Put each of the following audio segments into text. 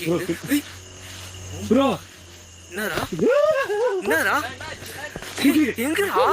கேக்குது. ப்ரோ என்னடா என்னடா எங்கடா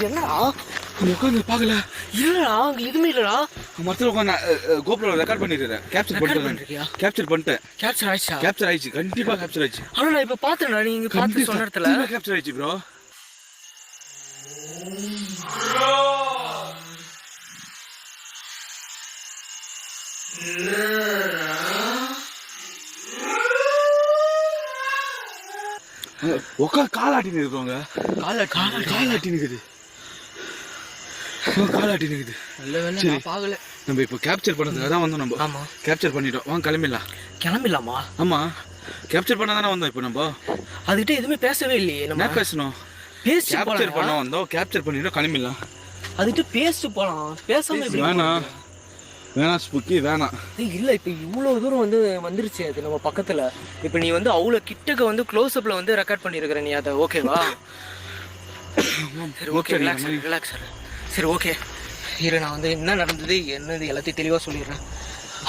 என்னடா உட்காந்து பார்க்கல. இல்லடா அங்க எதுவுமே இல்லடா. மரத்தில் உட்காந்து கோப்ரோல ரெக்கார்ட் பண்ணிருக்கேன். கேப்சர் பண்ணிட்டேன். கேப்சர் ஆயிடுச்சா? கேப்சர் ஆயிடுச்சு, கண்டிப்பா கேப்சர் ஆயிடுச்சு. ஆனா நான் இப்ப பாத்துறேன்டா, நீங்க பார்த்து சொன்ன இடத்துல கேப்சர் ஆயிடுச்சு ப்ரோ. உட்காந்து காலாட்டின்னு இருக்கோங்க. காலாட்டின்னு இருக்குது. காலாட்டி நிக்குது. நல்ல வேலை நான் பார்க்கல. நம்ம இப்போ கேப்சர் பண்ணதுக்காக தான் வந்தோம். நம்ம ஆமா கேப்சர் பண்ணிட்டோம். வாங்க கிளம்பிடலாமா? ஆமா கேப்சர் பண்ண தானே வந்தோம். இப்போ நம்ம அதுகிட்ட எதுவுமே பேசவே இல்லையே. நம்ம பேசணும். கேப்சர் பண்ண வந்தோம். கேப்சர் பண்ணிட்டோம், கிளம்பிடலாம். அதுகிட்ட பேசிட்டு போலாம். பேசாம வேணாம் ஸ்புக்கி வேணாம். இல்ல இப்ப இவ்வளவு தூரம் வந்துருச்சு. அது நம்ம பக்கத்துல. இப்ப நீ அவ்வளவு கிட்டக்க க்ளோஸ் அப்ல ரெக்கார்ட் பண்ணிருக்கிற நீ. அதை ஓகேவா? சரி ஓகே, ரிலாக்ஸ். சரி ஓகே இரு, நான் என்ன நடந்தது என்னது எல்லாத்தையும் தெளிவாக சொல்லிடுறேன்.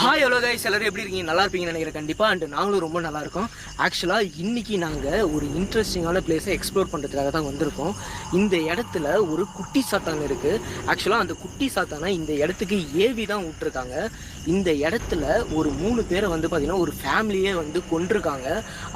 ஹாய் ஹலோ கைஸ், எல்லாரும் எப்படி இருக்கீங்க? நல்லா இருப்பீங்கன்னு நினைக்கிறேன் கண்டிப்பாக. அண்ட் நாங்களும் ரொம்ப நல்லா இருக்கோம். ஆக்சுவலாக இன்றைக்கி நாங்கள் ஒரு இன்ட்ரெஸ்டிங்கான பிளேஸை எக்ஸ்ப்ளோர் பண்ணுறதுக்காக தான் வந்திருக்கோம். இந்த இடத்துல ஒரு குட்டி சாத்தான் இருக்குது. ஆக்சுவலாக அந்த குட்டி சாத்தானை இந்த இடத்துக்கு ஏவி தான் விட்டுருக்காங்க. இந்த இடத்துல ஒரு 3 பேரை பார்த்திங்கன்னா ஒரு ஃபேமிலியே கொண்டிருக்காங்க.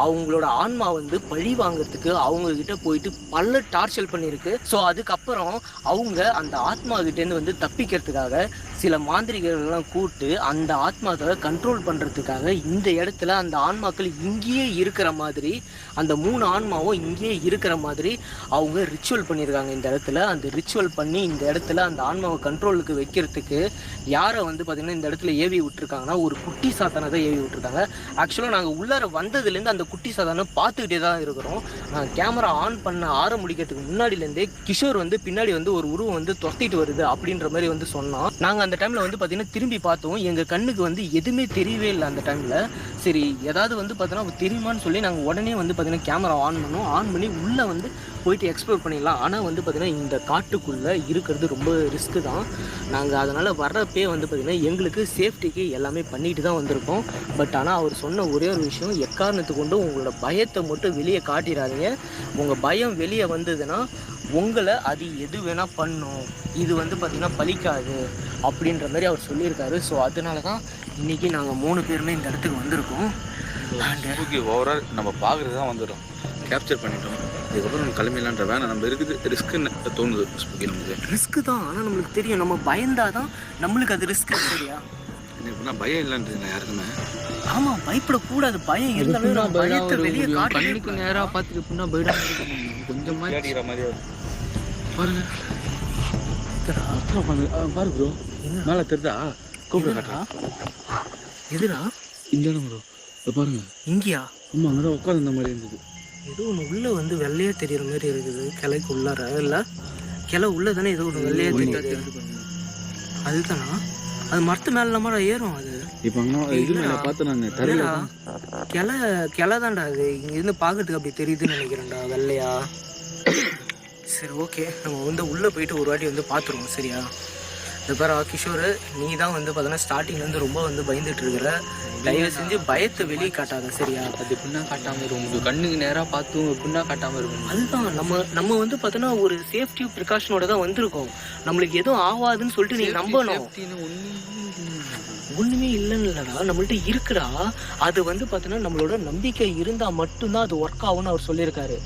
அவங்களோட ஆன்மா பழி வாங்கிறதுக்கு அவங்கக்கிட்ட போயிட்டு பல டார்ச்சர் பண்ணியிருக்கு. ஸோ அதுக்கப்புறம் அவங்க அந்த ஆத்மாக்கிட்டேருந்து தப்பிக்கிறதுக்காக சில மாந்திரிகர்கள்லாம் கூப்பிட்டு அந்த ஆத்மாக்களை கண்ட்ரோல் பண்ணுறதுக்காக இந்த இடத்துல அந்த ஆன்மாக்கள் இங்கேயே இருக்கிற மாதிரி, அந்த 3 ஆன்மாவும் இங்கேயே இருக்கிற மாதிரி அவங்க ரிச்சுவல் பண்ணியிருக்காங்க. இந்த இடத்துல அந்த ரிச்சுவல் பண்ணி இந்த இடத்துல அந்த ஆன்மாவை கண்ட்ரோலுக்கு வைக்கிறதுக்கு யாரை பார்த்திங்கன்னா இந்த இடத்துல ஏவி விட்டுருக்காங்கன்னா ஒரு குட்டி சாத்தானை தான் ஏவி விட்டுருக்காங்க. ஆக்சுவலாக நாங்கள் உள்ளார வந்ததுலேருந்து அந்த குட்டி சாத்தானை பார்த்துக்கிட்டே தான் இருக்கிறோம். நாங்கள் கேமரா ஆன் பண்ண ஆரம்பிக்கிறதுக்கு முன்னாடிலேருந்தே கிஷோர் பின்னாடி ஒரு உருவம் துரத்திட்டு வருது அப்படின்ற மாதிரி சொன்னோம். நாங்கள் அந்த டைமில் பார்த்தீங்கன்னா திரும்பி பார்த்தோம். எங்கள் கண்ணுக்கு எதுவுமே தெரியவே இல்லை அந்த டைமில். சரி ஏதாவது பார்த்தீங்கன்னா தெரியுமான்னு சொல்லி நாங்கள் உடனே பார்த்தீங்கன்னா கேமரா ஆன் பண்ணோம். ஆன் பண்ணி உள்ளே போயிட்டு எக்ஸ்ப்ளோர் பண்ணிடலாம். ஆனால் பார்த்தீங்கன்னா இந்த காட்டுக்குள்ளே இருக்கிறது ரொம்ப ரிஸ்க்கு தான். நாங்கள் அதனால் வர்றப்பே பார்த்தீங்கன்னா எங்களுக்கு சேஃப்டிக்கு எல்லாமே பண்ணிட்டு தான் வந்திருக்கோம். பட் ஆனால் அவர் சொன்ன ஒரே ஒரு விஷயம், எக்காரணத்துக்கு கொண்டு உங்களோட பயத்தை மட்டும் வெளியே காட்டிடாதீங்க. உங்கள் பயம் வெளியே வந்ததுன்னா உங்களை அது எது வேணால் பண்ணும். இது பார்த்திங்கன்னா பலிக்காது அப்படின்ற மாதிரி அவர் சொல்லியிருக்காரு. ஸோ அதனால தான் இன்றைக்கி நாங்கள் 3 பேருமே இந்த இடத்துக்கு வந்திருக்கோம். ஓவரால் நம்ம பார்க்குறது தான் வந்துடும். கேப்சர் பண்ணிட்டோம். இதுக்கப்புறம் நம்ம கிளம்பிடலான்ற வேணாம். நம்ம இருக்குது ரிஸ்க்குன்னு தோணுது. நமக்கு ரிஸ்க்கு தான், ஆனால் நம்மளுக்கு தெரியும் நம்ம பயந்தாதான் நம்மளுக்கு அது ரிஸ்க். சரியா? என்ன பயம் இல்லைன்றீங்க யாருக்குமே? ஆமா, பயப்படக்கூடாது. பயம் இருந்தாலும் பயத்தை வெளியே காட்டுக்கு நேராக பார்த்துட்டு எப்படின்னா பயிடாம கொஞ்சம் அடிக்கிற மாதிரி பாருங்க. பாரு ப்ரோ, மேலே தெரிதா? கூப்பிட காட்டுறா. எதுடா இந்த இடம் ப்ரோ, பாருங்க. இங்கேயா? ஆமா, அங்கதான் உட்காந்து இந்த மாதிரி இருந்தது. ஏதோ ஒன்று உள்ள வெள்ளையா தெரியுற மாதிரி இருக்குது. கிளைக்கு உள்ளார இல்லை, கிளை உள்ள தானே ஏதோ ஒன்று வெள்ளையா தெரியுது. அதுதானா? அது மரத்து மேல நம்ம ஏறும். அது இப்போ இது மேலே பார்த்து நாங்கள் தரல. கிளை தான்டா அது. இங்கேருந்து பார்க்கறதுக்கு அப்படி தெரியுதுன்னு நினைக்கிறேன்டா, வெள்ளையா. சரி ஓகே, நம்ம உள்ளே போயிட்டு ஒரு வாட்டி பார்த்துருவோம். சரியா? இந்த பேர் கிஷோர், நீ தான் பார்த்தோன்னா ஸ்டார்டிங்லேருந்து ரொம்ப பயந்துட்டு இருக்கிற. தயவு செஞ்சு பயத்தை வெளியே காட்டாத. சரியா? அது எப்படின்னா காட்டாமல் இருக்கும். உங்கள் கண்ணுக்கு நேராக பார்த்தும் எப்படின்னா காட்டாமல் இருக்கும். அதுதான் நம்ம பார்த்தோன்னா ஒரு சேஃப்டி ப்ரிகாஷனோட தான் வந்திருக்கோம். நம்மளுக்கு எதுவும் ஆகாதுன்னு சொல்லிட்டு நீ நம்பணும். ஒன்றுமே இல்லைன்னு இல்லைடா, நம்மள்ட்ட இருக்குடா. அது பார்த்தோன்னா நம்மளோட நம்பிக்கை இருந்தால் மட்டும்தான் அது ஒர்க் ஆகும்னு அவர் சொல்லியிருக்காரு.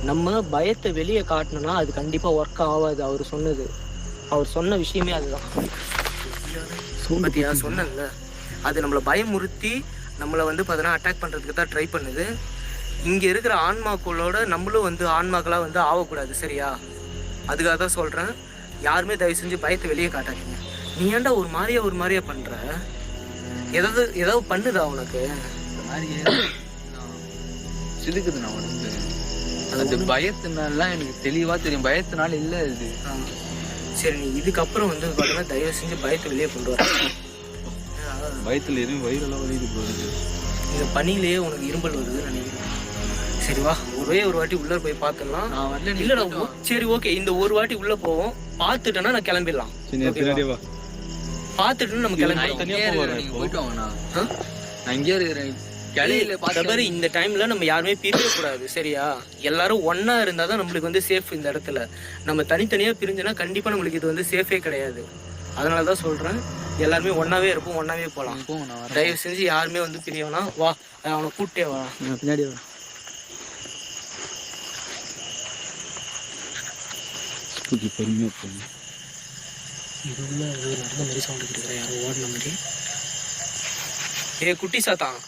நம்ம பயத்தை வெளியே காட்டணும்னா அது கண்டிப்பாக ஒர்க் ஆகாது. அவர் சொன்ன விஷயமே அதுதான். பத்தியா சொன்னல, அது நம்மளை பயமுறுத்தி நம்மளை பார்த்தோன்னா அட்டாக் பண்ணுறதுக்கு தான் ட்ரை பண்ணுது. இங்கே இருக்கிற ஆன்மாக்களோட நம்மளும் ஆன்மாக்களாக ஆகக்கூடாது. சரியா? அதுக்காக தான் சொல்கிறேன், யாருமே தயவு செஞ்சு பயத்தை வெளியே காட்டாதீங்க. நீ ஏன்டா ஒரு மாதிரியா பண்ணுற? ஏதாவது பண்ணுதா உனக்கு? இந்த மாதிரி சிதுக்குது. நான் உடம்பு அது பயத்தினாலாம் எனக்கு தெளிவாக தெரியும். பயத்தினால இல்லை இது. சரி, நீ இதுக்கப்புறம் பார்த்தீங்கன்னா தயவு செஞ்சு பயத்தை வெளியே கொண்டு வர. பயத்தில் எதுவும் வயிறெல்லாம் வலியுது போகுது. இந்த பனியிலேயே உனக்கு இரும்பல் வருதுன்னு நினைக்கிறேன். சரி வா, ஒரே ஒரு வாட்டி உள்ளே போய் பார்த்துடலாம். நான் வரல. இல்லைடா, சரி ஓகே, இந்த ஒரு வாட்டி உள்ளே போவோம். பார்த்துட்டேன்னா நான் கிளம்பிடலாம். பார்த்துட்டு நம்ம நான் கிளம்பி இங்கே இருக்கிறேன், நீங்க போயிட்டு வாங்கண்ணா. நான் இங்கே இருக்கிறேன். கிளையில தவிர இந்த டைம்ல நம்ம யாருமே பிரியவே கூடாது சரியா? எல்லாரும் ஒண்ணா இருந்தாதான் நம்மளுக்கு வந்து சேஃப் இந்த இடத்துல. நம்ம தனித்தனியா பிரிஞ்சுனா கண்டிப்பா நம்மளுக்கு இது வந்து சேஃபே கிடையாது. அதனாலதான் சொல்றேன், எல்லாருமே ஒன்னாவே இருப்போம், ஒன்னாவே போலாம். போங்கண்ணா. தயவு செஞ்சு யாருமே வந்து பிரியவனா. வா, அவனை கூட்டே வா. பின்னாடி வா. பொறுமையாக போங்க. இது உள்ள நடந்த மாதிரி சவுண்டு கொடுக்குற யாரோ ஓடின மாதிரி. ஏ குட்டி சாத்தான்,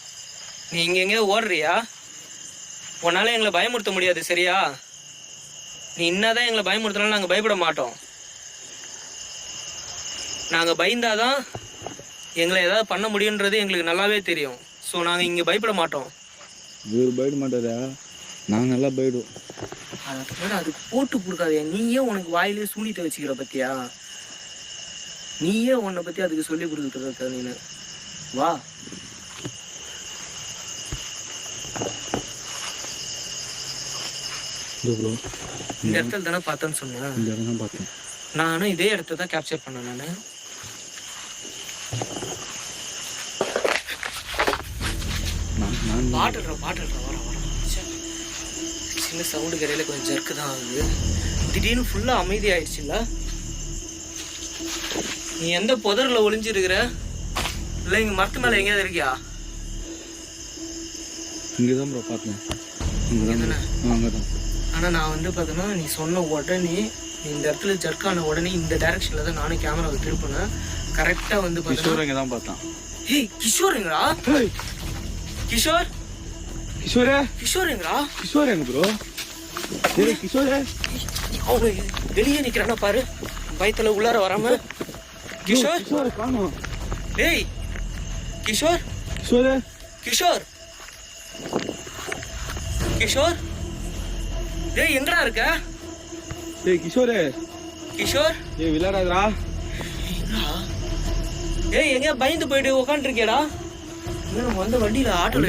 நீ இங்க எங்கேயோ ஓடுறியா? உன்னால எங்களை பயமுறுத்த முடியாது சரியா? நீ என்னதான் எங்களை பயமுறுத்தினாலும் நாங்கள் பயப்பட மாட்டோம். நாங்கள் பயந்தாதான் எங்களை ஏதாவது பண்ண முடியுன்றது எங்களுக்கு நல்லாவே தெரியும். ஸோ நாங்கள் இங்கே பயப்பட மாட்டோம். இவர் பயப்பட மாட்டாரா? நாங்கள் நல்லா போயிடுவோம். அதை அது போட்டு கொடுக்காதே. நீயே உனக்கு வாயிலே சூனியத்தை வச்சுக்கிற பத்தியா? நீயே உன்னை பற்றி அதுக்கு சொல்லி கொடுத்துட்டு நீனு. வா. இந்த இடத்துல தானே பார்த்தேன்னு சொன்னேன். இந்த இடம் தான் பார்த்தேன். நானும் இதே இடத்த தான் கேப்சர் பண்ணேன். நான் பாட்டுடுறேன் வர சின்ன சவுண்டு கரையில கொஞ்சம் ஜர்க்கு தான் ஆகுது. திடீர்னு ஃபுல்லா அமைதி ஆயிடுச்சுல்ல? நீ எந்த புதர்ல ஒளிஞ்சிருக்கிற? இல்லை இங்க மரத்து மேல எங்கேயாவது இருக்கியா? இங்கே தான் ப்ரோ பார்த்தேன். அங்கே தான். ஆனால் நான் வந்து பார்த்தோன்னா நீ சொன்ன உடனே நீ இந்த இடத்துல ஜர்க்கான உடனே இந்த டைரக்ஷனில் தான் நானும் கேமராவை திருப்பினேன். கரெக்டாக வந்து கிஷோர் இங்கே தான் பார்த்தான். ஏய் கிஷோருங்களா? கிஷோர் கிஷோரே கிஷோருங்களா? கிஷோர் எங்க ப்ரோ? ஏய் கிஷோரே, அவங்க வெளியே நிற்கிறானா பாரு, பயத்தில் உள்ளார வராம. கிஷோர் கிஷோர் காணோம். ஏய் கிஷோர் கிஷோரே கிஷோர் கிஷோர் ஏய் எங்கடா இருக்க? ஏய் கிஷோரே. கிஷோர் ஏய் விளையாடாதடா. ஏய் எங்க பயந்து போயிட்டு உட்காந்துருக்கேடா? நம்ம வந்து வண்டியில ஆட்டோல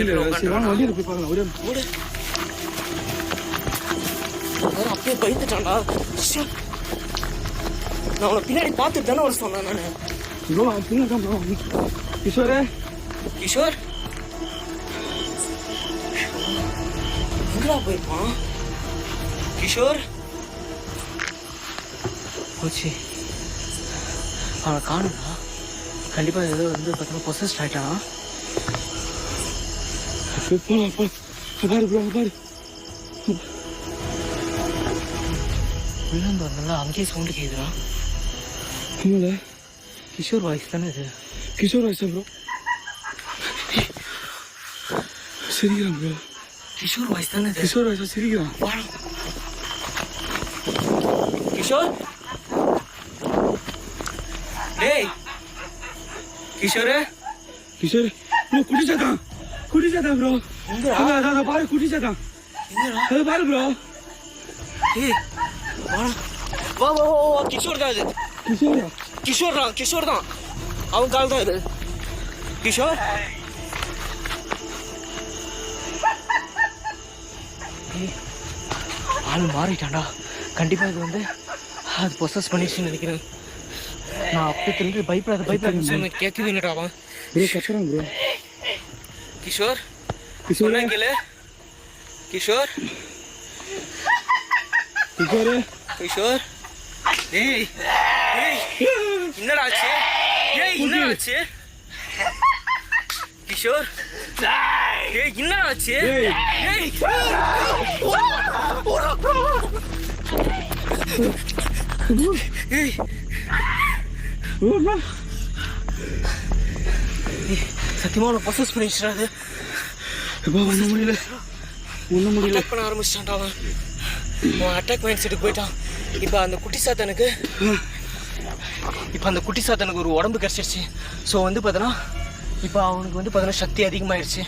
வண்டியில் போய் பார்க்கலாம். ஒரே ஓடு. அப்படியே பயந்துட்டான்டா. நான் உன பின்னாடி பார்த்துட்டு தானே ஒரு சொன்னேன் நான். ப்ரோ பின்னாடி ப்ரோ. கிஷோரே கிஷோர் எங்கடா போயிருப்பான்? கிஷோர் போச்சு. அவனை காணும்டா. கண்டிப்பா ஏதோ வந்து பார்த்தோன்னா பொசஸ்ட் ஆயிட்டானா? போலாம் போ. பாரு ப்ரோ பாரு. உள்ளம் நல்லா அங்கேயே சவுண்டு கேட்குறா. இல்லை கிஷோர் வாய்ஸ் தானே இது? Kishore voice bro. சிரிக்கிறான் ப்ரோ. கிஷோர் வாய்ஸ் தானே இது? கிஷோர் வாய்ஸ் சிரிக்கிறான். கிஷோர் டேய் கிஷோர் கிஷோர் ப்ரோ குட்டி சாத்தான். குட்டி சாத்தான் ப்ரோ. அதான் பாரு குட்டி சாத்தான். அது பாரு ப்ரோ. ஏய் வா வா வா வா. கிஷோர் தான் இது. கிஷோர் தான் அவன் கால் தான் இது. கிஷோர் ஆள் மாறிட்டான்டா. கண்டிப்பா இது வந்து அது பொசஸ் பண்ணிடுச்சுன்னு நினைக்கிறேன். நான் அப்படி திரும்பி பயப்படாத கேட்கவே இல்லைடா அவன். ப்ரோ கத்துறான் ப்ரோ. கிஷோர் கிஷோர் கேளு. கிஷோர் கிஷோரே கிஷோர் ஏய் ஏய் என்னடா ஆச்சு? ஏய் என்னடா ஆச்சு? கிஷோர் ஏய் என்னடா ஆச்சு? ஏய் ஏய் ஏய் சத்தியமா உன்னை பொசஸ் பண்ணிடுச்சுடா. அது ஒன்றும் முடியல. அட்டாக் பண்ண ஆரம்பிச்சிட்டான்டா அவன். அவன் அட்டாக் மைண்ட் செட்டுக்கு போயிட்டான். இப்போ அந்த குட்டி சாத்தனுக்கு ஒரு உடம்பு கிடச்சிருச்சு. ஸோ வந்து பார்த்தோன்னா இப்போ அவனுக்கு வந்து பார்த்தோன்னா சக்தி அதிகமாகிடுச்சு.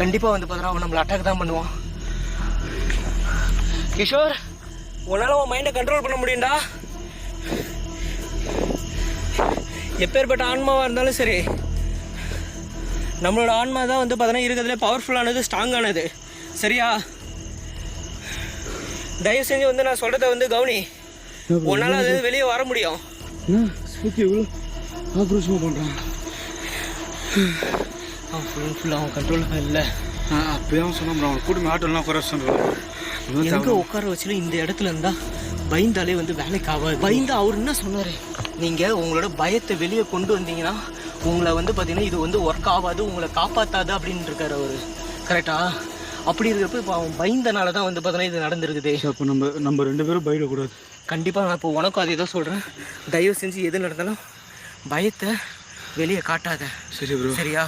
கண்டிப்பாக வந்து பார்த்தோன்னா அவன் நம்மளை அட்டாக் தான் பண்ணுவான். கிஷோர் உன்னால் உன் மைண்டை கண்ட்ரோல் பண்ண முடியும்டா. எப்பேற்பட்ட ஆன்மாவாக இருந்தாலும் சரி, நம்மளோட ஆன்மா தான் வந்து பார்த்தோன்னா இருக்கிறதுல பவர்ஃபுல்லானது, ஸ்ட்ராங்கானது சரியா? தயவு செஞ்சு வந்து நான் சொல்கிறத வந்து கவனி. உன்னால் அது வெளியே வர முடியும். ப்ரோ சும்மா பண்ணுறான். அவன் ஃபுல்லாக அவன் கண்ட்ரோலாக இல்லை. அப்பயே அவன் சொன்னான் ப்ரோ, அவன் கூட்டு ஆட்டோலாம் குறை சொல்கிறான். எங்கே உட்கார வச்சுல இந்த இடத்துல இருந்தா பயந்தாலே வந்து வேலைக்கு ஆகாது. பயந்து அவர் என்ன சொன்னார், நீங்கள் உங்களோட பயத்தை வெளியே கொண்டு வந்தீங்கன்னா உங்களை வந்து பார்த்தீங்கன்னா இது வந்து ஒர்க் ஆகாது, உங்களை காப்பாற்றாது அப்படின்னு இருக்காரு அவர். கரெக்டா? அப்படி இருக்கிறப்ப இப்போ அவன் பயந்தனால தான் வந்து பார்த்தீங்கன்னா இது நடந்துருக்குது. அப்போ நம்ம 2 பேரும் பயப்படக்கூடாது. கண்டிப்பாக நான் இப்போ உனக்கும் அதே தான் சொல்கிறேன். தயவு செஞ்சு எது நடந்தாலும் பயத்தை வெளியே காட்டாத. சரி ப்ரோ. சரியா?